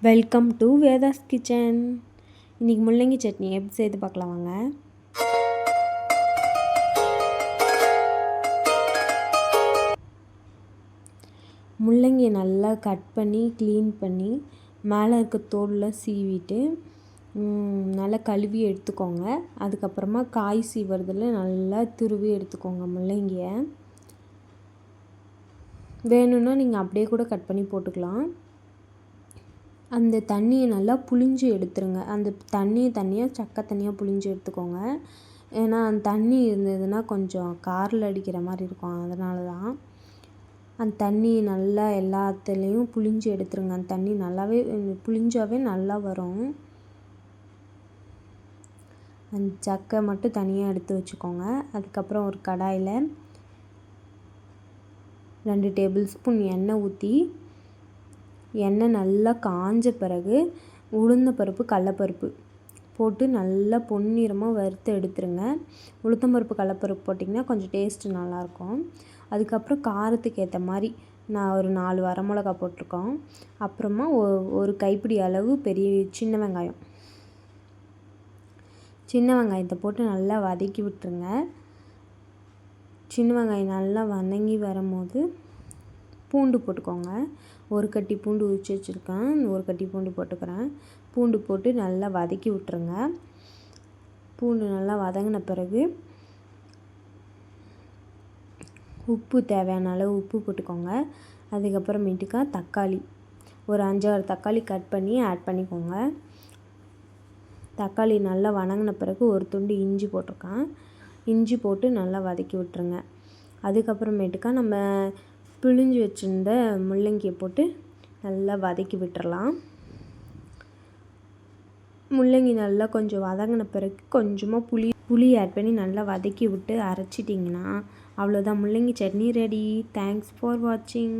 Welcome to Vedas kitchen. இன்றைக்கி முள்ளங்கி சட்னி எப்படி செய்து பார்க்கலாம் வாங்க. முள்ளங்கியை நல்லா கட் பண்ணி க்ளீன் பண்ணி மேலே இருக்க தோலில் சீவிட்டு நல்லா கழுவி எடுத்துக்கோங்க. அதுக்கப்புறமா காய் சீவுறதுல நல்லா துருவி எடுத்துக்கோங்க. முள்ளங்கியை வேணும்னா நீங்கள் அப்படியே கூட கட் பண்ணி போட்டுக்கலாம். அந்த தண்ணியை நல்லா புழிஞ்சு எடுத்துருங்க. அந்த தண்ணியாக சக்கை தண்ணியாக புழிஞ்சு எடுத்துக்கோங்க. ஏன்னா அந்த தண்ணி இருந்ததுன்னா கொஞ்சம் காரில் அடிக்கிற மாதிரி இருக்கும். அதனால தான் அந்த தண்ணி நல்லா எல்லாத்துலேயும் புழிஞ்சு எடுத்துருங்க. அந்த தண்ணி நல்லாவே புழிஞ்சாவே நல்லா வரும். அந்த சக்கை மட்டும் தனியாக எடுத்து வச்சுக்கோங்க. அதுக்கப்புறம் ஒரு கடாயில் 2 டேபிள் ஸ்பூன் எண்ணெய் ஊற்றி எண்ணெய் நல்லா காஞ்ச பிறகு உளுந்தம்பருப்பு கடலப்பருப்பு போட்டு நல்லா பொன்னிறமாக வறுத்து எடுத்துருங்க. உளுத்தம்பருப்பு கடலப்பருப்பு போட்டிங்கன்னா கொஞ்சம் டேஸ்ட்டு நல்லாயிருக்கும். அதுக்கப்புறம் காரத்துக்கு ஏற்ற மாதிரி நான் ஒரு 4 வரமிளகா போட்டிருக்கோம். அப்புறமா ஒரு கைப்பிடி அளவு சின்ன வெங்காயத்தை போட்டு நல்லா வதக்கி விட்டுருங்க. சின்ன வெங்காயம் நல்லா வதங்கி வரும்போது பூண்டு போட்டுக்கோங்க. ஒரு கட்டி பூண்டு உரித்து வச்சுருக்கேன். ஒரு கட்டி பூண்டு போட்டுக்கிறேன். பூண்டு போட்டு நல்லா வதக்கி விட்டுருங்க. பூண்டு நல்லா வதங்கின பிறகு உப்பு தேவையான அளவு உப்பு போட்டுக்கோங்க. அதுக்கப்புறமேட்டுக்கா தக்காளி ஒரு 5-6 தக்காளி கட் பண்ணி ஆட் பண்ணிக்கோங்க. தக்காளி நல்லா வதங்கின பிறகு ஒரு துண்டு இஞ்சி போட்டிருக்கேன். இஞ்சி போட்டு நல்லா வதக்கி விட்டுருங்க. அதுக்கப்புறமேட்டுக்கா நம்ம பிழிஞ்சு வச்சுருந்த முள்ளங்கியை போட்டு நல்லா வதக்கி விட்டுறலாம். முள்ளங்கி நல்லா கொஞ்சம் வதங்கின பிறகு கொஞ்சமாக புளி ஆட் பண்ணி நல்லா வதக்கி விட்டு அரைச்சிட்டிங்கன்னா அவ்வளோதான், முள்ளங்கி சட்னி ரெடி. தேங்க்ஸ் ஃபார் வாட்சிங்.